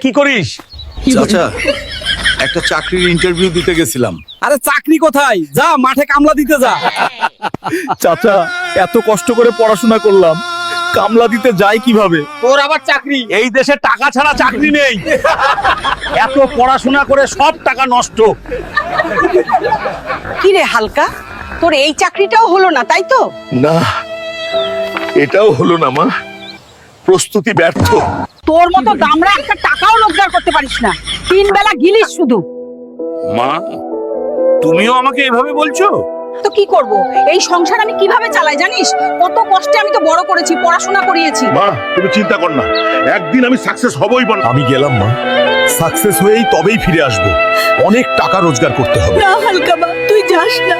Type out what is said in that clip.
কি করিস? চাচা একটা চাকরির ইন্টারভিউ দিতে গেছিলাম। আরে চাকরি কোথায়? যা মাঠে কামলা দিতে যা। চাচা এত কষ্ট করে পড়াশোনা করলাম, কামলা দিতে যাই কিভাবে? তোর আবার চাকরি? এই দেশে টাকা ছাড়া চাকরি নেই। এত পড়াশোনা করে সব টাকা নষ্ট। কি রে হালকা, তোর এই চাকরিটাও হলো না তাই তো? না, এটাও হলো না মা, প্রস্তুতি ব্যর্থ। তোর মতো দামড়া একটা টাকাও রোজগার করতে পারিস না, 3 বেলা গিলিস শুধু। মা, তুমিও আমাকে এভাবে বলছো? তো কি করব, এই সংসার আমি কিভাবে চালাই জানিস? কত কষ্টে আমি তো বড় করেছি, পড়াশোনা করিয়েছি। মা তুমি চিন্তা কর না, একদিন আমি সাকসেস হবই। আমি গেলাম মা, সাকসেস হয়েই তবেই ফিরে আসবো। অনেক টাকা রোজগার করতে হবে। না হালকা মা, তুই যাস না।